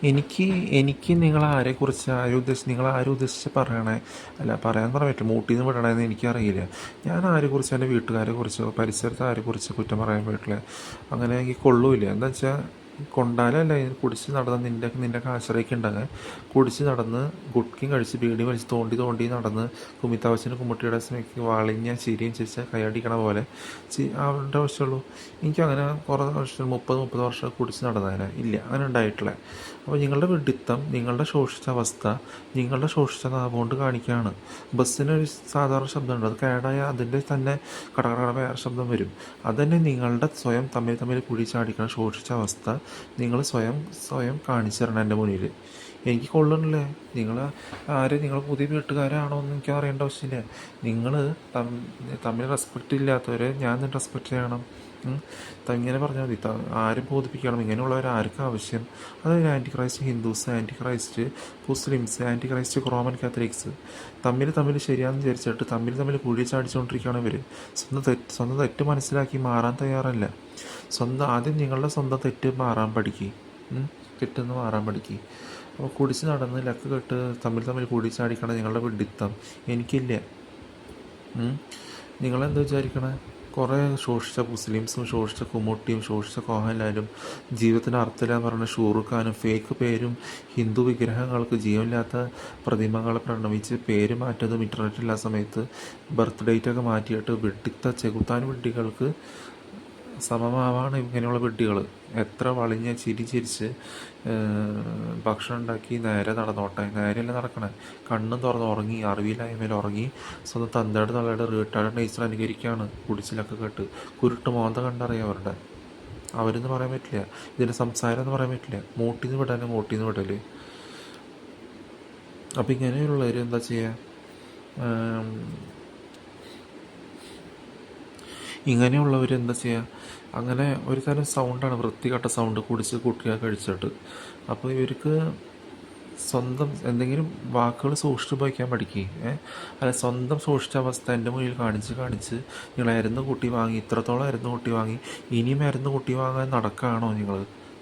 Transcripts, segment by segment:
എനിക്ക് എനിക്ക് നിങ്ങൾ ആരെ ഉദ്ദേശിച്ച് പറയണേ, അല്ല പറയാൻ പറയാൻ പറ്റില്ല, മൂട്ടിൽ നിന്ന് വിടണമെന്ന് എനിക്കറിയില്ല. ഞാൻ ആരെക്കുറിച്ച്, എൻ്റെ വീട്ടുകാരെ കുറിച്ചോ പരിസരത്ത് ആരെക്കുറിച്ച് കുറ്റം പറയാൻ പറ്റില്ല. അങ്ങനെ എനിക്ക് കൊള്ളൂല്ല. എന്താ വെച്ചാൽ കൊണ്ടാലല്ല, കുടിച്ച് നടന്ന് നിൻ്റെ ആശ്രയിക്ക് ഉണ്ടാകാൻ കുടിച്ച് നടന്ന് ഗുഡ്കിയും കഴിച്ച് ബീഡി വലിച്ച് തോണ്ടി തോണ്ടി നടന്ന് കുമിത്താവച്ചന് കുമ്മുട്ടിയുടെ സ്നേഹിക്ക് വളിഞ്ഞ ചിരിയും ചിരിച്ച കൈയടിക്കണ പോലെ അവരുടെ ആവശ്യമുള്ളൂ. എനിക്കങ്ങനെ കുറേ വർഷം 30 വർഷം കുടിച്ച് നടന്നതിന് ഇല്ല, അങ്ങനെ ഉണ്ടായിട്ടില്ല. അപ്പോൾ നിങ്ങളുടെ വിഡ്ഢിത്തം, നിങ്ങളുടെ ശോഷിച്ച അവസ്ഥ, നിങ്ങളുടെ ശോഷിച്ച നാവ് കൊണ്ട് കാണിക്കുകയാണ്. ബസ്സിനൊരു സാധാരണ ശബ്ദമുണ്ട്, അത് കേടായ അതിൻ്റെ തന്നെ കടകട വേറെ ശബ്ദം വരും. അതന്നെ നിങ്ങളുടെ സ്വയം തമ്മിൽ തമ്മിൽ കുഴി ചാടിക്കണ ശോഷിച്ച അവസ്ഥ നിങ്ങൾ സ്വയം കാണിച്ചു തരണം എൻ്റെ മുന്നിൽ. എനിക്ക് കൊള്ളണില്ലേ. നിങ്ങൾ പുതിയ വീട്ടുകാരാണോ എന്ന് എനിക്ക് അറിയേണ്ട ആവശ്യമില്ല. നിങ്ങൾ തമ്മിൽ റെസ്പെക്റ്റ് ഇല്ലാത്തവരെ ഞാൻ റെസ്പെക്റ്റ് ചെയ്യണം. ഇങ്ങനെ പറഞ്ഞാൽ മതി. ആരും ബോധിപ്പിക്കണം, ഇങ്ങനെയുള്ളവർ ആർക്കും ആവശ്യം. അതായത് anti christ Hindus, anti christ Muslims, anti Christ Roman Catholics തമ്മിൽ ശരിയാണെന്ന് വിചാരിച്ചിട്ട് തമ്മിൽ കുഴി ചാടിച്ചുകൊണ്ടിരിക്കുകയാണ് ഇവർ. സ്വന്തം തെറ്റ് മനസ്സിലാക്കി മാറാൻ തയ്യാറല്ല. ആദ്യം നിങ്ങളുടെ സ്വന്തം തെറ്റ് മാറാൻ പഠിക്കുക. തെറ്റെന്ന് മാറാൻ പഠിക്കുക. അപ്പോൾ കുടിച്ച് നടന്ന് ലക്ക് കെട്ട് തമ്മിൽ കൂടി ചാടിക്കണം നിങ്ങളുടെ വിഡ്ഢിത്തം എനിക്കില്ല. നിങ്ങളെന്താ വിചാരിക്കണേ? കുറേ ശോഷിച്ച മുസ്ലിംസും ശോഷിച്ച കുമ്മൂട്ടിയും ശോഷിച്ച കോഹൻലാലും ജീവിതത്തിന് അർത്ഥമില്ലാന്ന് പറഞ്ഞ ഷൂറുഖാനും ഫേക്ക് പേരും ഹിന്ദു വിഗ്രഹങ്ങൾക്ക് ജീവനില്ലാത്ത പ്രതിമകളെ പ്രണമിച്ച് പേര് മാറ്റതും ഇൻ്റർനെറ്റില്ലാ സമയത്ത് ബർത്ത് ഡേറ്റൊക്കെ മാറ്റിയിട്ട് ചെകുത്താൻ വിഡ്ഢികൾക്ക് സമമാവാണ് ഇങ്ങനെയുള്ള വിഡ്ഢികൾ. എത്ര വളിഞ്ഞ ചിരിച്ച് ഭക്ഷണം ഉണ്ടാക്കി നേരെ നടന്നോട്ടെ. നേരെയല്ല നടക്കണേ, കണ്ണും തുറന്ന് ഉറങ്ങി, അറിവില്ലായ്മയിൽ ഉറങ്ങി സ്വന്തം തന്തയുടെ തള്ളയുടെ റീട്ടേഡ് നേച്ചർ അനുകരിക്കുകയാണ്. കുടിച്ചിലൊക്കെ കേട്ട് കുരുട്ട് മോന്ത കണ്ടറിയാം അവരുടെ. അവരെന്ന് പറയാൻ പറ്റില്ല, ഇതിൻ്റെ സംസാരം എന്ന് പറയാൻ പറ്റില്ല. മൂട്ടിന്ന് വിടല്. അപ്പം ഇങ്ങനെയുള്ളവർ എന്താ ചെയ്യുക? ഇങ്ങനെയുള്ളവരെന്താ ചെയ്യുക? അങ്ങനെ ഒരു തരം സൗണ്ടാണ്, വൃത്തികെട്ട സൗണ്ട്, കുടിച്ച് കുട്ടികൾ കഴിച്ചിട്ട്. അപ്പോൾ ഇവർക്ക് സ്വന്തം എന്തെങ്കിലും വാക്കുകൾ സൂക്ഷിച്ച് ഉപയോഗിക്കാൻ പഠിക്കുക. അല്ല, സ്വന്തം സൂക്ഷിച്ച അവസ്ഥ എൻ്റെ മുന്നിൽ കാണിച്ച് നിങ്ങൾ അരുന്ന് കൂട്ടി വാങ്ങി, ഇത്രത്തോളം അരുന്ന് കൂട്ടി വാങ്ങി, ഇനിയും അരുന്ന് കൂട്ടി വാങ്ങാൻ നടക്കുകയാണോ? നിങ്ങൾ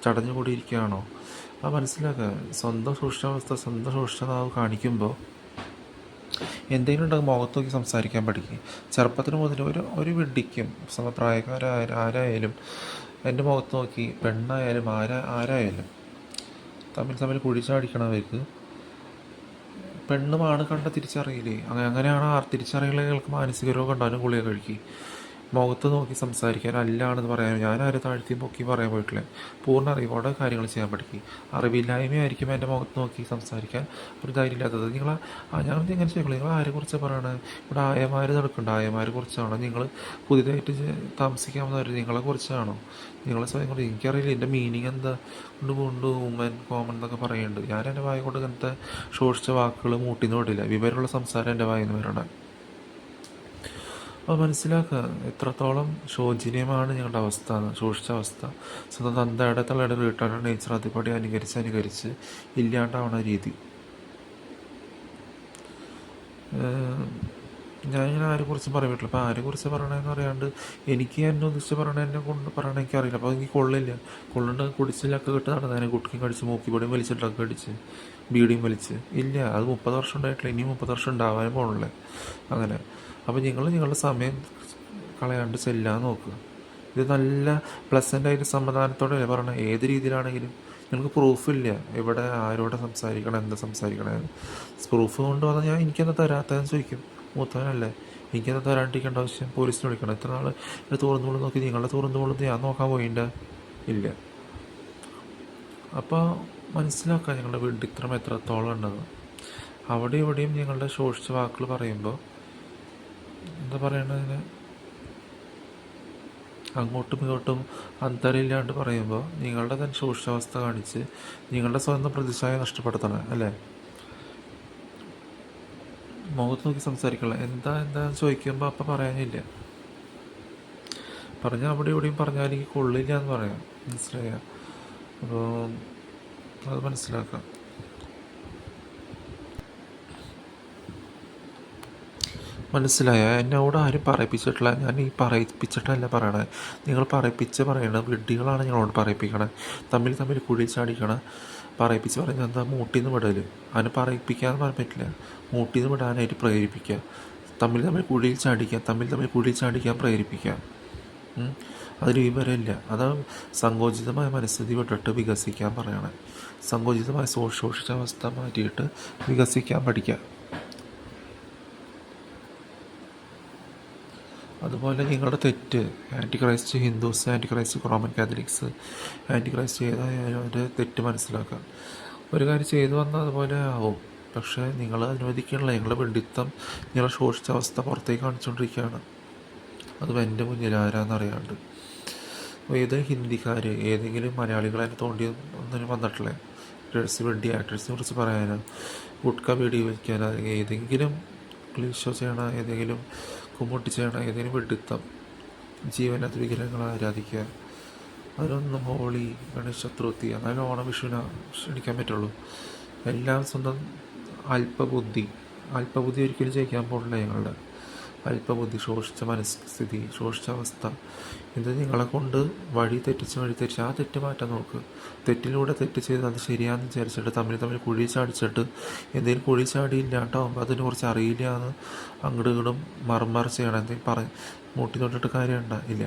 ചടഞ്ഞു കൂടിയിരിക്കുകയാണോ? അത് മനസ്സിലാക്കുക. സ്വന്തം സൂക്ഷിച്ച അവസ്ഥ, സ്വന്തം സൂക്ഷിച്ച നാവ് കാണിക്കുമ്പോൾ എന്തെങ്കിലും ഉണ്ടെങ്കിൽ മുഖത്ത് നോക്കി സംസാരിക്കാൻ പഠിക്കും. ചെറുപ്പത്തിന് മുതൽ ഒരു വിഡ്ഢിക്കും ആരായാലും എൻ്റെ മുഖത്ത് നോക്കി, പെണ്ണായാലും ആരായാലും തമ്മിൽ കുഴിച്ചാടിക്കണവർക്ക് പെണ്ണുമാണ് കണ്ട തിരിച്ചറിയില്ലേ? അങ്ങനെയാണ് തിരിച്ചറിയലുകൾക്ക് മാനസിക രോഗം ഉണ്ടാകും. ഗുളിക കഴിക്കുക. മുഖത്ത് നോക്കി സംസാരിക്കാൻ, അല്ലാണെന്ന് പറയാൻ ഞാൻ ആരും താഴ്ത്തി പൊക്കി പറയാൻ പോയിട്ടില്ല. പൂർണ്ണ അറിവോടെ കാര്യങ്ങൾ ചെയ്യാൻ പഠിക്കും. അറിവില്ലായ്മയായിരിക്കും എൻ്റെ മുഖത്ത് നോക്കി സംസാരിക്കാൻ ഒരു ധൈര്യമില്ലാത്തത്. ഞാൻ എങ്ങനെ ചെയ്യണം? നിങ്ങൾ ആരെക്കുറിച്ച് പറയണത്? ഇവിടെ ആയമാർ നടക്കുന്നുണ്ട്, ആയമാരെ കുറിച്ചാണോ? നിങ്ങൾ പുതിയതായിട്ട് താമസിക്കാമെന്നവർ നിങ്ങളെ കുറിച്ചാണോ? നിങ്ങളെ സ്വയം കൊണ്ട് എനിക്കറിയില്ല എൻ്റെ മീനിങ് എന്താ. കൊണ്ട് വുമൻ കോമൺ എന്നൊക്കെ പറയുന്നുണ്ട്. ഞാൻ എൻ്റെ വായ കൊണ്ട് ഇങ്ങനത്തെ ശോഷിച്ച വാക്കുകൾ മൂട്ടിന്ന് വിടില്ല. വിവരമുള്ള സംസാരം എൻ്റെ വായിന്ന് വരണം. അപ്പോൾ മനസ്സിലാക്കുക എത്രത്തോളം ശോചനീയമാണ് ഞങ്ങളുടെ അവസ്ഥ, ശോഷിച്ച അവസ്ഥ. സ്വന്തം തന്തയുടെ തള്ളയുടെ വീട്ടുകാരുടെ നേച്ചർ അതുപടി അനുകരിച്ച് ഇല്ലാണ്ടാവണ രീതി. ഞാനിങ്ങനെ ആരെക്കുറിച്ചും പറയാൻ പറ്റില്ല. അപ്പോൾ ആരെക്കുറിച്ച് പറയണമെന്ന് അറിയാണ്ട് എനിക്ക് എന്നെ ഉദ്ദേശിച്ച് എന്നെ കൊണ്ട് പറയണ എനിക്കറിയില്ല. അപ്പോൾ എനിക്ക് കൊള്ളുണ്ട് കുടിച്ചിലൊക്കെ കിട്ടി നടന്നതിനെ കുട്ടിക്കും കടിച്ച് മൂക്കിപ്പൊടിയും വലിച്ച് ഡ്രഗ് അടിച്ച് ബീഡിയും വലിച്ച് ഇല്ല. അത് 30 വർഷം ഉണ്ടായിട്ടില്ല, ഇനി 30 വർഷം ഉണ്ടാവാനും പോകണല്ലേ അങ്ങനെ. അപ്പോൾ നിങ്ങളുടെ സമയം കളയാണ്ട് ചെല്ലാൻ നോക്കുക. ഇത് നല്ല പ്ലസൻ്റായിട്ട് സമാധാനത്തോടെ പറയണം. ഏത് രീതിയിലാണെങ്കിലും നിങ്ങൾക്ക് പ്രൂഫില്ല ഇവിടെ ആരോടെ സംസാരിക്കണം, എന്താ സംസാരിക്കണേ. പ്രൂഫ് കൊണ്ടുവന്നാൽ എനിക്കെന്താ തരാത്തതെന്ന് ചോദിക്കും. മൂത്തവനല്ലേ, എനിക്കെന്താ തരാണ്ടിരിക്കേണ്ട ആവശ്യം? പോലീസിനെ വിളിക്കണം. ഇത്ര നാൾ തുറന്നുകൊണ്ട് നോക്കി, നിങ്ങളുടെ തുറന്നുകൊണ്ട് ഞാൻ നോക്കാൻ പോയില്ല ഇല്ല. അപ്പോൾ മനസ്സിലാക്കുക ഞങ്ങളുടെ വിഡ്ഢിത്തരം എത്രത്തോളം ഉണ്ടെന്ന്. അവിടെ ഇവിടെയും ഞങ്ങളുടെ ശോഷിച്ച വാക്കുകൾ പറയുമ്പോൾ എന്താ പറയണതിന്, അങ്ങോട്ടും ഇങ്ങോട്ടും അന്തരമില്ലാണ്ട് പറയുമ്പോൾ നിങ്ങളുടെ തന്നെ ശോഷിച്ചാവസ്ഥ കാണിച്ച് നിങ്ങളുടെ സ്വന്തം പ്രതിച്ഛായ നഷ്ടപ്പെടുത്തണം അല്ലേ? മുഖത്ത് നോക്കി സംസാരിക്കണം. എന്താന്ന് ചോദിക്കുമ്പോൾ അപ്പം പറയാനില്ല. പറഞ്ഞാൽ അവിടെ ഇവിടെയും പറഞ്ഞാൽ എനിക്ക് കൊള്ളില്ല എന്ന് പറയാം. മനസ്സിലായ? അപ്പോൾ അത് മനസ്സിലായോ? എന്നോട് ആരും പറയിപ്പിച്ചിട്ടില്ല. ഞാൻ ഈ പറയിപ്പിച്ചിട്ടല്ല പറയണേ. നിങ്ങൾ പറയണത് വിഡ്ഢികളാണ് ഞങ്ങളോട് പറയിപ്പിക്കണേ. തമ്മിൽ തമ്മിൽ കുഴി ചാടിക്കണ പറയിപ്പിച്ച് പറഞ്ഞാൽ എന്താ മൂട്ടിന്ന് വിടൽ. അതിന് പറയിപ്പിക്കാന്ന് പറയാൻ പറ്റില്ല. മൂട്ടിന്ന് വിടാനായിട്ട് പ്രേരിപ്പിക്കുക. തമ്മിൽ തമ്മിൽ കുഴിയിൽ ചാടിക്കുക, തമ്മിൽ തമ്മിൽ കുഴിയിൽ ചാടിക്കാൻ പ്രേരിപ്പിക്കുക. അതിൽ വിവരമില്ല. അത് സങ്കോചിതമായ മനസ്ഥിതി വിട്ടിട്ട് വികസിക്കാൻ പറയണേ. സങ്കോചിതമായ ശോഷിച്ചാവസ്ഥ മാറ്റിയിട്ട് വികസിക്കാൻ പഠിക്കുക. അതുപോലെ നിങ്ങളുടെ തെറ്റ് anti christ Hindus, anti Christ Roman Catholics, anti christ ഏതായാലും അവൻ്റെ തെറ്റ് മനസ്സിലാക്കാം. ഒരു കാര്യം ചെയ്തു വന്നാൽ അതുപോലെ ആവും. പക്ഷേ നിങ്ങൾ അനുവദിക്കണില്ല. നിങ്ങളുടെ വെണ്ടിത്തം, നിങ്ങളുടെ ശോഷിച്ച അവസ്ഥ പുറത്തേക്ക് കാണിച്ചുകൊണ്ടിരിക്കുകയാണ്. അത് എൻ്റെ മുന്നിൽ ആരാന്നറിയാണ്ട്. ഏത് ഹിന്ദിക്കാർ, ഏതെങ്കിലും മലയാളികളെ തോണ്ടി ഒന്നിനും വന്നിട്ടില്ലേ? വെഡ്ഡി ആക്ടേഴ്സിനെ കുറിച്ച് പറയാനോ, ഗുഡ്ക വീഡിയോ വയ്ക്കാനോ, ഏതെങ്കിലും ക്ലീഷോ ചെയ്യണ, ഏതെങ്കിലും കുമ്മുട്ടി ചെയ്യണ ഏതെങ്കിലും വെഡിത്തം, ജീവനകത്ത് വിഗ്രഹങ്ങളെ ആരാധിക്കുക, അതിനൊന്നും ഹോളി, ഗണേശ ചതുർത്ഥി, എന്നാലും ഓണം വിഷുവിനെ ക്ഷണിക്കാൻ പറ്റുള്ളൂ. എല്ലാം സ്വന്തം അല്പബുദ്ധി ഒരിക്കലും ജയിക്കാൻ പോകില്ല. ഞങ്ങളുടെ അല്പബുദ്ധി, ശോഷിച്ച മനസ്ഥിതി, ശോഷിച്ച അവസ്ഥ, ഇത് നിങ്ങളെ കൊണ്ട് വഴി തെറ്റിച്ച് ആ തെറ്റ് മാറ്റാൻ നോക്ക്. തെറ്റിലൂടെ തെറ്റ് ചെയ്ത് അത് ശരിയാണെന്ന് വിചാരിച്ചിട്ട് തമ്മിൽ കുഴി ചാടിച്ചിട്ട് എന്തെങ്കിലും കുഴി ചാടിയില്ലാണ്ടാവുമ്പോൾ അതിനെ കുറിച്ച് അറിയില്ല എന്ന് അങ്ങോട്ട് ഇങ്ങോട്ടും മറുമറ ചെയ്യണം. എന്തെങ്കിലും മൂട്ടി തൊട്ടിട്ട് കാര്യമുണ്ട ഇല്ല.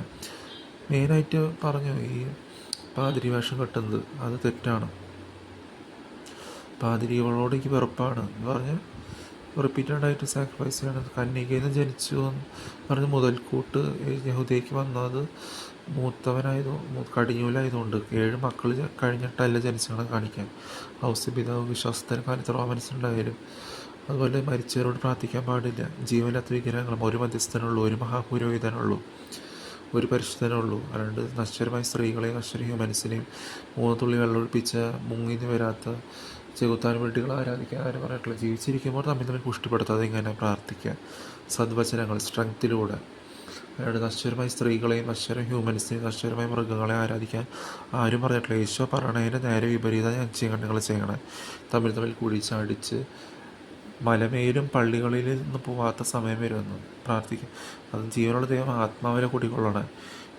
മെയിനായിട്ട് പറഞ്ഞു, ഈ പാതിരി വേഷം കെട്ടുന്നത് അത് തെറ്റാണ്. പാതിരികളോട് എനിക്ക് വെറുപ്പാണ് എന്ന് പറഞ്ഞ് റിപ്പീറ്റഡായിട്ട് സാക്രിഫൈസ് ചെയ്യണത്. കന്യകയിൽ നിന്ന് ജനിച്ചു എന്ന് പറഞ്ഞ് മുതൽക്കൂട്ട് യഹൂദയ്ക്ക് വന്നത് കടിഞ്ഞൂലായതുകൊണ്ട് 7 മക്കൾ കഴിഞ്ഞിട്ടല്ല ജനിച്ചാണ് കാണിക്കാൻ. ഔസ്യ പിതാവ് വിശ്വാസത്തിന് കാലത്ത് റോമൻസുണ്ടായാലും അതുപോലെ മരിച്ചവരോട് പ്രാർത്ഥിക്കാൻ പാടില്ല. ജീവനില്ലാത്ത വിഗ്രഹങ്ങളും ഒരു മധ്യസ്ഥനുള്ളൂ, ഒരു മഹാപുരോഹിതനുള്ളൂ, ഒരു പരിശുദ്ധനുള്ളൂ. അല്ലാണ്ട് നശ്വരമായ സ്ത്രീകളെയും നശ്വര ഹ്യൂമൻസിനെയും 3 തുള്ളി വെള്ളമൊഴിപ്പിച്ച മുങ്ങിന്ന് വരാത്ത ചെകുത്താൻ വീട്ടുകൾ ആരാധിക്കാൻ ആരും പറഞ്ഞിട്ടില്ല. ജീവിച്ചിരിക്കുമ്പോൾ തമ്മിൽ പുഷ്ടിപ്പെടുത്താതെ ഇങ്ങനെ പ്രാർത്ഥിക്കുക. സദ്വചനങ്ങൾ സ്ട്രെങ്ത്തിലൂടെ. അല്ലാണ്ട് നശ്വരമായ സ്ത്രീകളെയും നശ്വര ഹ്യൂമൻസിനെയും നശ്വരമായ മൃഗങ്ങളെ ആരാധിക്കാൻ ആരും പറഞ്ഞിട്ടില്ല. ഈശോ പറയണതിന് നേരെ വിപരീതം നിങ്ങൾ ചെയ്യണേ. തമ്മിൽ കുഴിച്ചടിച്ച് മലമേലും പള്ളികളിൽ നിന്ന് പോവാത്ത സമയം വരുമെന്ന് പ്രാർത്ഥിക്കും. അത് ജീവനുള്ള ദൈവം ആത്മാവിലെ കുടികൊള്ളണേ.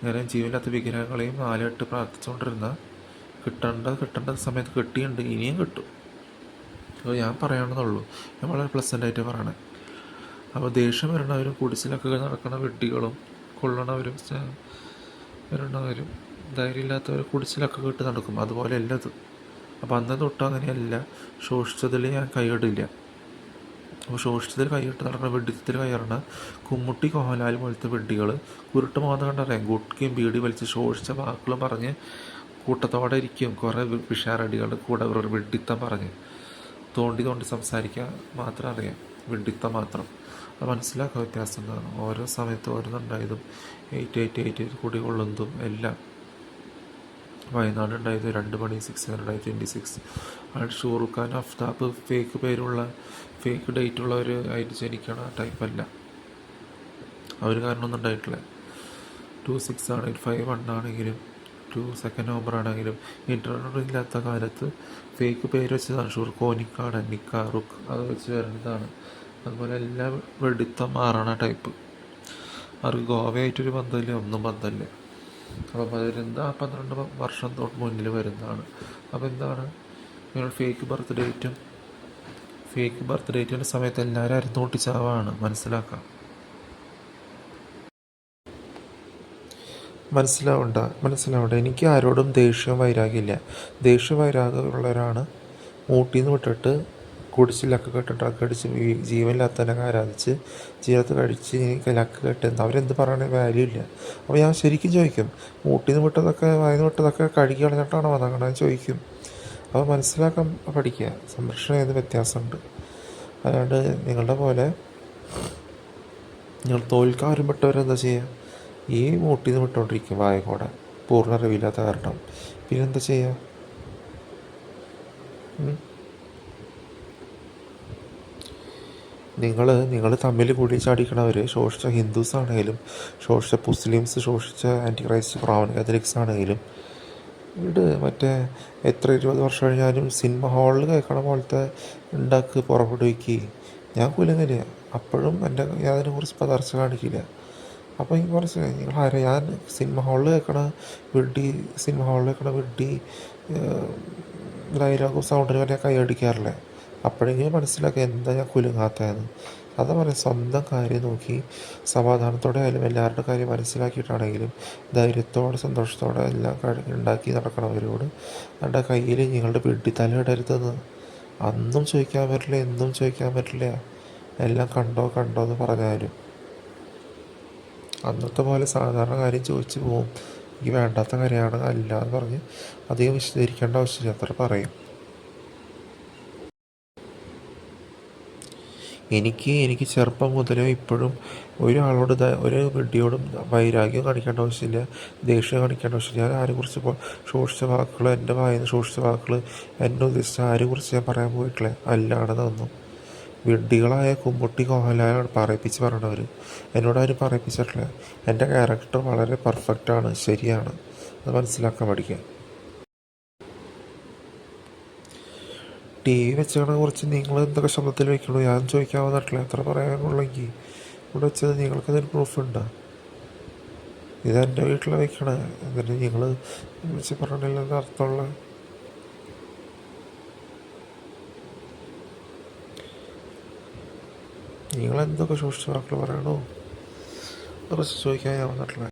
ഇങ്ങനെ ജീവനില്ലാത്ത വിഗ്രഹങ്ങളെയും 4-8 പ്രാർത്ഥിച്ചുകൊണ്ടിരുന്ന കിട്ടേണ്ട സമയത്ത് കിട്ടിയുണ്ട്, ഇനിയും കിട്ടും. അപ്പോൾ ഞാൻ പറയണമെന്നുള്ളൂ. ഞാൻ വളരെ പ്ലസൻ്റായിട്ട് പറയണേ. അപ്പോൾ ദേഷ്യം വരണവരും കുടിച്ചിലൊക്കെ നടക്കണ വെഡ്ഡികളും കൊള്ളണവരും വരണവരും ധൈര്യമില്ലാത്തവർ കുടിച്ചിലൊക്കെ കിട്ടി നടക്കും. അതുപോലെ അല്ല ഇത്. അപ്പോൾ അന്ന് തൊട്ട് അങ്ങനെയല്ല. ശോഷിച്ചതിൽ ഞാൻ കൈയിടില്ല. അപ്പോൾ ശോഷിച്ചതിൽ കൈയിട്ട് നടക്കുന്ന വെഡിത്തത്തിൽ കയറണ കുമ്മുട്ടി കോഹലാൽ പോലത്തെ വെഡ്ഡികൾ കുരുട്ട് മോഹം കണ്ടറിയാം. ഗുട്കയും ബീഡി വലിച്ച് ശോഷിച്ച വാക്കുകളും പറഞ്ഞ് കൂട്ടത്തോടെ ഇരിക്കും. കുറേ വിഷാരടികൾ കൂടെ വെഡിത്തം പറഞ്ഞ് തോണ്ടി സംസാരിക്കാൻ മാത്രം അറിയാം. വെഡിത്തം മാത്രം. അത് മനസ്സിലാക്കാൻ വ്യത്യാസം എന്താണ്? ഓരോ സമയത്ത് ഓരോന്നുണ്ടായതും 888 കുടികൊള്ളുന്നതും എല്ലാം. വയനാട് ഉണ്ടായത് 2 മണി 6/26. അയാൾ ഷൂറുഖ് ഖാൻ അഫ്താബ് ഫേക്ക് പേരുള്ള ഫേക്ക് ഡേറ്റുള്ളവർ ആയിട്ട് ജനിക്കണ ടൈപ്പല്ല. അവർ കാരണമൊന്നും ഉണ്ടായിട്ടില്ല. 26 ആണെങ്കിലും 5/1 ആണെങ്കിലും 2 നവംബർ ആണെങ്കിലും ഇൻ്റർനെറ്റ് ഇല്ലാത്ത കാലത്ത് ഫേക്ക് പേര് വെച്ചതാണ്. ഷൂർഖോനിക്കാട് നിക്കാറുഖ് അത് വെച്ച് വരുന്നതാണ്. അതുപോലെ എല്ലാ വെടിത്തം മാറണ ടൈപ്പ്. അവർക്ക് ഗോവയായിട്ടൊരു ബന്ധമില്ല, ഒന്നും ബന്ധമില്ല. അപ്പം 12 വർഷം തൊട്ട് മുന്നിൽ വരുന്നതാണ്. അപ്പോൾ എന്താണ് നിങ്ങൾ ഫേക്ക് ബർത്ത് ഡേറ്റിൻ്റെ സമയത്ത് എല്ലാവരും അരുന്നോട്ടി ചാവാണ്. മനസ്സിലാവണ്ട. എനിക്ക് ആരോടും ദേഷ്യവും വൈരാഗ്യമില്ല. വൈരാഗ്യമുള്ളവരാണ് ഊട്ടിന്ന് വിട്ടിട്ട് കുടിച്ചിലൊക്കെ കെട്ട് ഡ്രഗ് അടിച്ച് ജീവനില്ലാത്തതിനൊക്കെ ആരാധിച്ച് ജീവിതത്തിൽ കഴിച്ച് ഇനി ലക്ക് കെട്ടുന്നത്. അവരെന്ത് പറയണ വാല്യൂ ഇല്ല. അപ്പോൾ ഞാൻ ശരിക്കും ചോദിക്കും, ഊട്ടിന്ന് വിട്ടതൊക്കെ വായന്ന് വിട്ടതൊക്കെ കഴുകി കളഞ്ഞിട്ടാണോ വന്നേക്കണമെന്ന് ചോദിക്കും. അപ്പോൾ മനസ്സിലാക്കാൻ പഠിക്കുക. സംരക്ഷണം ചെയ്ത് വ്യത്യാസമുണ്ട്. അല്ലാണ്ട് നിങ്ങളുടെ പോലെ നിങ്ങൾ തോൽക്കാരും വിട്ടവരെന്താ ചെയ്യുക? ഈ മൂട്ടിന്ന് വിട്ടുകൊണ്ടിരിക്കും വായക്കോടെ, പൂർണ്ണ അറിവില്ലാത്ത കാരണം. പിന്നെന്താ ചെയ്യുക? നിങ്ങൾ തമ്മിൽ കൂടി ചാടിക്കണവർ ശോഷിച്ച ഹിന്ദുസ് ആണെങ്കിലും ശോഷിച്ച മുസ്ലിംസ്, ശോഷിച്ച ആൻറ്റി ക്രൈസ്റ്റ് റോമൻ കാത്തലിക്സ് ആണെങ്കിലും മറ്റേ എത്ര 20 വർഷം കഴിഞ്ഞാലും സിനിമ ഹാളിൽ കേൾക്കണ പോലത്തെ ഉണ്ടാക്കി പുറപ്പെടുവിക്കുക. ഞാൻ കുലുങ്ങല്. അപ്പോഴും ഞാൻ അതിനെക്കുറിച്ച് പതർച്ച കാണിക്കില്ല. അപ്പോൾ എനിക്ക് മനസ്സിലായി നിങ്ങൾ ആരാ. ഞാൻ സിനിമ ഹാളിൽ വെക്കണ വിഡ്ഢി ഡയലോഗും സൗണ്ടിന് വരെ കൈയടിക്കാറില്ലേ. അപ്പോഴെങ്കിലും മനസ്സിലാക്കുക എന്താ ഞാൻ കുലുങ്ങാത്തതെന്ന്. അതാ പറയാം, സ്വന്തം കാര്യം നോക്കി സമാധാനത്തോടെ ആയാലും എല്ലാവരുടെ കാര്യം മനസ്സിലാക്കിയിട്ടാണെങ്കിലും ധൈര്യത്തോടെ സന്തോഷത്തോടെ എല്ലാം ഉണ്ടാക്കി നടക്കണവരോട് നിങ്ങളുടെ കയ്യിൽ നിങ്ങളുടെ വിഡ്ഢി തല ഇടരുതെന്ന് അന്നും ചോദിക്കാൻ പറ്റില്ല, എന്നും ചോദിക്കാൻ പറ്റില്ല. എല്ലാം കണ്ടോ കണ്ടോ എന്ന് പറഞ്ഞാലും അന്നത്തെ പോലെ സാധാരണ കാര്യം ചോദിച്ചു പോവും. എനിക്ക് വേണ്ടാത്ത കാര്യമാണ് അല്ല എന്ന് പറഞ്ഞ് അധികം വിശദീകരിക്കേണ്ട ആവശ്യമില്ല, അത്ര പറയും. എനിക്ക് ചെറുപ്പം മുതലേ ഇപ്പോഴും ഒരു വിഡ്ഢിയോടും വൈരാഗ്യം കാണിക്കേണ്ട ആവശ്യമില്ല, ദേഷ്യം കാണിക്കേണ്ട ആവശ്യമില്ല. ഞാൻ ആരെക്കുറിച്ച് സൂക്ഷിച്ച വാക്കുകൾ, എൻ്റെ വായിൽ നിന്ന് സൂക്ഷിച്ച വാക്കുകൾ എന്നെ ഉദ്ദേശിച്ച ആരെക്കുറിച്ച് ഞാൻ പറയാൻ പോയിട്ടില്ല. അല്ലാണെന്നൊന്നും വിഡ്ഢികളായ കുമ്മുട്ടി കോഹലായാണ് പറയണവർ. എന്നോടാരും പറയിപ്പിച്ചിട്ടില്ല. എൻ്റെ ക്യാരക്ടർ വളരെ പെർഫെക്റ്റാണ്, ശരിയാണ്. അത് മനസ്സിലാക്കാൻ പഠിക്കുക. ടി വി വെച്ചതിനെ കുറിച്ച് നിങ്ങൾ എന്തൊക്കെ ശബ്ദത്തിൽ വെക്കണോ ഞാൻ ചോദിക്കാൻ വന്നിട്ടില്ല, എത്ര പറയാനുള്ളെങ്കിൽ ഇവിടെ വെച്ചത് നിങ്ങൾക്കതിന് പ്രൂഫുണ്ടോ? ഇതെൻ്റെ വീട്ടിൽ വെക്കണേ, എന്നിട്ട് നിങ്ങൾ വിളിച്ച് പറഞ്ഞില്ലെന്ന് അർത്ഥമുള്ള. നിങ്ങളെന്തൊക്കെ സൂക്ഷിച്ച വാക്കുകൾ പറയണോ അതൊക്കെ ചോദിക്കാൻ ഞാൻ വന്നിട്ടില്ല.